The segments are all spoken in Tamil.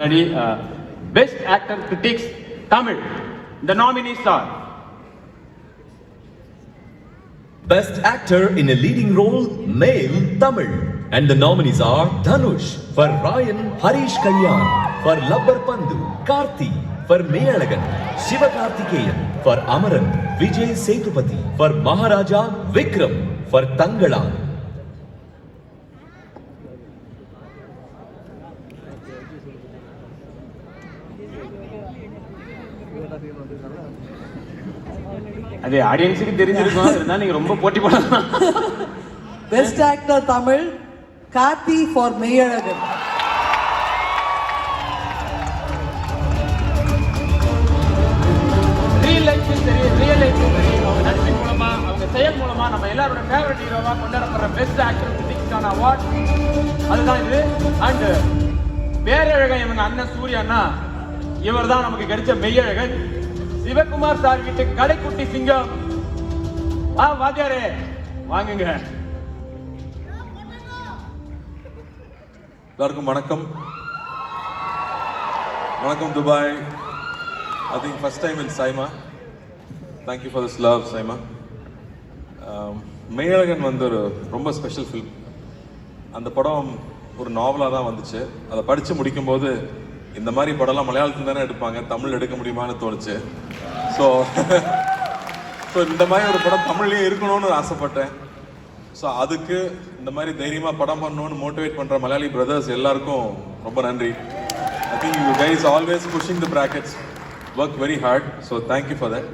Best Actor Critics Tamil. The nominees are Best Actor in a Leading Role Male Tamil, and the nominees are Dhanush for Ryan Harish Kalyan, for Labbar Pandu Karthi, for Meyalagan Sivakarthikeyan, for Amaran Vijay Sethupathi, for Maharaja Vikram, for Tangalan. அது ஆடியன்ஸுக்கு தெரிஞ்சிருக்கும், இருந்தாலும் நீங்க ரொம்ப போட்டி போடலாம். Best actor Tamil Karthi for Meiyazhagan. Real life சரி, ரியல் லைஃப் சரி, அவங்க நடிப்பின் மூலமா, அவங்க செயல் மூலமா நம்ம எல்லாரோட ஃபேவரட் ஹீரோவா கொண்டாடப்படுற பெஸ்ட் ஆக்டர் கிரிட்டிக்ஸ்க்கான அவார்ட் அதுதான் இது. அண்ட் பேரழகன் இவங்க அண்ணன் சூர்யானா, இவர் தான் நமக்கு கிடைச்ச மெய்யழகன். சிவகுமார் சார் வீட்டு கடைக்குட்டி சிங்கம். வாத்தியாரே வாங்குங்க. எல்லாருக்கும் வணக்கம். வணக்கம் Dubai. I think first time in Saima. Thank you for this love, Saima. Meiyazhagan வந்து ஒரு ரொம்ப ஸ்பெஷல் ஃபில்ம். அந்த படம் ஒரு நாவலாக தான் வந்துச்சு. அதை படித்து முடிக்கும்போது இந்த மாதிரி படம்லாம் மலையாளத்தில் தானே எடுப்பாங்க, தமிழ் எடுக்க முடியுமான்னு தோணுச்சு. ஸோ இந்த மாதிரி ஒரு படம் தமிழ்லேயே இருக்கணும்னு ஆசைப்பட்டேன். ஸோ அதுக்கு இந்த மாதிரி தைரியமாக படம் பண்ணணும்னு மோட்டிவேட் பண்ணுற மலையாளி பிரதர்ஸ் எல்லாருக்கும் ரொம்ப நன்றி. I think you guys always pushing the brackets, work very hard. So thank you for that.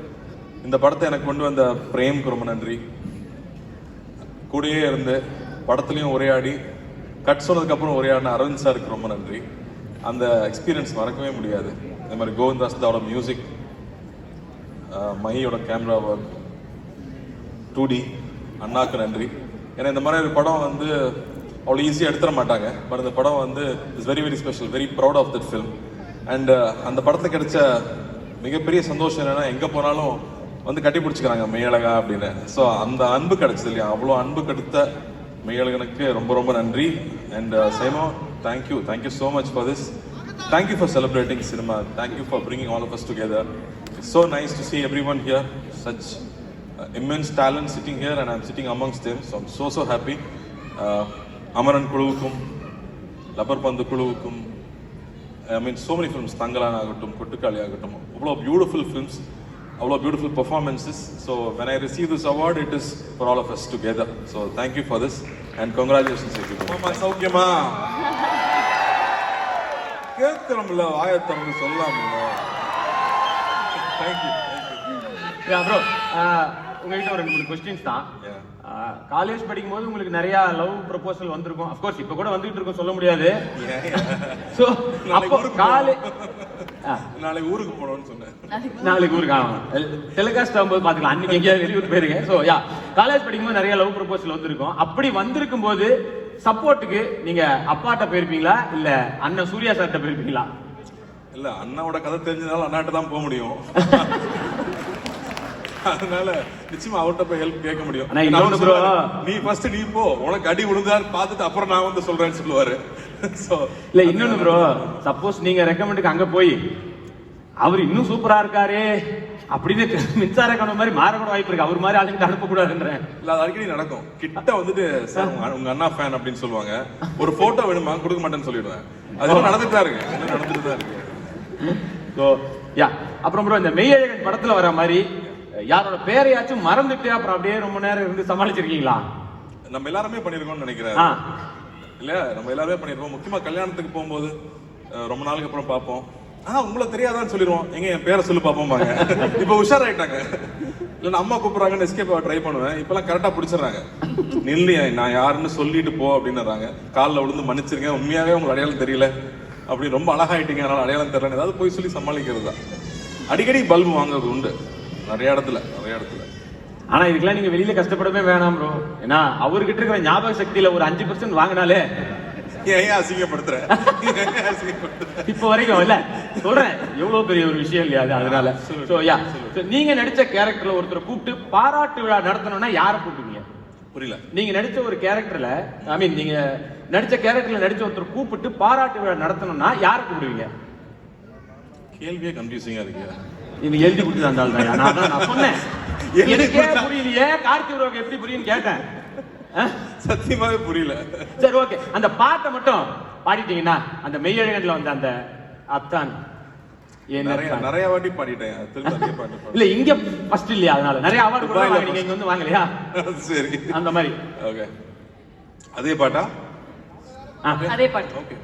இந்த படத்தை எனக்கு கொண்டு வந்த பிரேம்க்கு ரொம்ப நன்றி. கூடயே இருந்து படத்துலையும் உரையாடி கட் சொன்னதுக்கப்புறம் உரையாடின அரவிந்த் சாருக்கு ரொம்ப நன்றி. அந்த எக்ஸ்பீரியன்ஸ் மறக்கவே முடியாது. இந்த மாதிரி கோவிந்தாஸ் தாவோட மியூசிக், மஹியோட கேமரா ஒர்க், 2D அண்ணாக்கு நன்றி. ஏன்னா இந்த மாதிரி ஒரு படம் வந்து அவ்வளோ ஈஸியாக எடுத்துட மாட்டாங்க. பட் இந்த படம் வந்து it's very very special, very proud of that film. And அந்த படத்தில் கிடைச்ச மிகப்பெரிய சந்தோஷம் என்னென்னா, எங்கே போனாலும் வந்து கட்டி பிடிச்சிக்கிறாங்க மெய்யழகா அப்படின்னு. ஸோ அந்த அன்பு கிடைச்சது இல்லையா, அவ்வளோ அன்பு கிடைத்த மெய்யழகனுக்கு ரொம்ப ரொம்ப நன்றி. And SIMA, thank you so much for this. Thank you for celebrating cinema. Thank you for bringing all of us together. It's so nice to see everyone here, such immense talent sitting here, and I'm sitting amongst them, so I'm so happy. Amaran Kuluvukum, Labbar Pandu Kuluvukum, I mean so many films, Tangalan agatum, Kottukali agatum, all beautiful films, all beautiful performances. So when I receive this award, it is for all of us together. So thank you for this and congratulations everyone. Mama Saukyama. கேட்கறோம்ல, ஆயத்தம்னு சொல்லலாம்ல. Thank you. யா ப்ரோ, உங்ககிட்ட ஒரு 2-3 क्वेश्चंस தான். காலேஜ் படிக்கும்போது உங்களுக்கு நிறைய லவ் ப்ரொபோசல் வந்திருக்கும். ஆஃப் கோர்ஸ் இப்போ கூட வந்துட்டு இருக்கும், சொல்ல முடியாது. சோ அப்போ நாளைக்கு ஊருக்கு போறோம்னு சொன்னேன். நாளைக்கு ஊருக்கு டெலிகாஸ்ட் ஆகும்போது பாத்துக்கலாம். அன்னைக்கு எங்கேயாவது வெளியூர் போயிருங்க. ஸோ யா, காலேஜ் படிக்கும்போது நிறைய லவ் ப்ரொபோசல் வந்திருக்கும். அப்படி வந்திருக்கும் போது சப்போர்ட்டுக்கு நீங்க அப்பாட்ட போயிருப்பீங்களா இல்ல அண்ணன் சூர்யா சார்ட்ட போயிருப்பீங்களா? இல்ல, அண்ணாவோட கதை தெரிஞ்சதால அண்ணாட்ட தான் போக முடியும். அதனால நிச்சயமா அவர்கிட்ட போய் ஹெல்ப் கேட்க முடியும். நீ ஃபர்ஸ்ட் நீ போ, உனக்கு அடி விழுந்தான்னு பார்த்துட்டு அப்புறம் நான் வந்து சொல்றேன்னு சொல்லுவாரு. சோ இல்ல இன்னொன்னு ப்ரோ, சப்போஸ் நீங்க ரெக்கமெண்டுக்கு அங்க போய் அவர் இன்னும் சூப்பரா இருக்காரு அப்படின்னு மின்சார கணவன் மாதிரி மாறக்கூட வாய்ப்பு இருக்கு. அவர் மாதிரி ஆளுங்கிட்ட அனுப்ப கூடாதுன்றேன். இல்ல, அது அடிக்கடி நடக்கும். கிட்ட வந்துட்டு சார் உங்க அண்ணா ஃபேன் அப்படின்னு சொல்லுவாங்க. ஒரு போட்டோ வேணுமா, கொடுக்க மாட்டேன்னு சொல்லிடுவேன். அதெல்லாம் நடந்துட்டு தான் இருக்கு, நடந்துட்டு தான் இருக்கு. ஸோ யா, அப்புறம் ப்ரோ இந்த மெய்யழகன் படத்துல வர மாதிரி யாரோட பேரையாச்சும் மறந்துட்டு அப்புறம் அப்படியே ரொம்ப நேரம் இருந்து சமாளிச்சிருக்கீங்களா? நம்ம எல்லாருமே பண்ணிருக்கோம்னு நினைக்கிறேன். இல்ல, நம்ம எல்லாருமே பண்ணிருப்போம். முக்கியமா கல்யாணத்துக்கு போகும்போது ரொம்ப நாளுக்கு அப்புறம் பார்ப்போம். உங்களை தெரியாதான்னு சொல்லிடுவோம். எங்க என் பேரை சொல்லி பார்ப்போம்பாங்க. இப்ப உஷாராயிட்டாங்க. இல்ல அம்மா கூப்பிடுறாங்கன்னு எஸ்கேப் ட்ரை பண்ணுவேன். இப்பெல்லாம் கரெக்டா பிடிச்சிடறாங்க. நில்லு, நான் யாருன்னு சொல்லிட்டு போ அப்படின்னுறாங்க. காலில் விழுந்து மன்னிச்சிருங்க, உண்மையாவே உங்களுக்கு அடையாளம் தெரியல அப்படி ரொம்ப அழகாயிட்டீங்க, அதனால அடையாளம் தெரியல, ஏதாவது போய் சொல்லி சமாளிக்கிறது தான். அடிக்கடி பல்பு வாங்குறது உண்டு நிறைய இடத்துல. ஆனா இதுக்கெல்லாம் நீங்க வெளியில கஷ்டப்படவே வேணாம் ப்ரோ. ஏன்னா அவர்கிட்ட இருக்கிற ஞாபக சக்தியில ஒரு 5% வாங்கினாலே அசிங்கப்படுத்துற இப்ப வரைக்கும் இல்ல சொல்றேன், எவ்வளவு பெரிய ஒரு விஷயம் இல்லையா அது. அதனால நீங்க நடிச்ச கேரக்டர்ல ஒருத்தர் கூப்பிட்டு பாராட்டு விழா நடத்தணும்னா யாரை கூப்பிடுவீங்க? புரியல. நீங்க நடிச்ச ஒரு கேரக்டர்ல, ஐ மீன் நீங்க நடிச்ச கேரக்டர்ல நடிச்ச ஒருத்தர் கூப்பிட்டு பாராட்டு விழா நடத்தணும்னா யாரை கூப்பிடுவீங்க? கேள்வியே கன்ஃபியூசிங்கா இருக்கு. நீங்க எழுதி கொடுத்து தான் நான் சொன்னேன். எனக்கே புரியலையே, கார்த்தி ப்ரோக்கு எப்படி புரியும்னு கேட்டேன். சத்தியமாவே புரியல. சரி ஓகே, அந்த பாட்டை மட்டும் பாடிட்டீங்கன்னா அந்த மெய்யழகன்ல வந்த அந்த அத்தான் நிறைய வாட்டி பாடிட்டேன். திரும்ப அதே பாட்டு பாடு. இல்ல இங்க ஃபர்ஸ்ட் இல்லையா, அதனால நிறைய அவார்டு கூட வாங்குனீங்க, இங்க வந்து வாங்கலையா? சரி அந்த மாதிரி. ஓகே, அதே பாட்டா? அதே பாட்டு. ஓகே.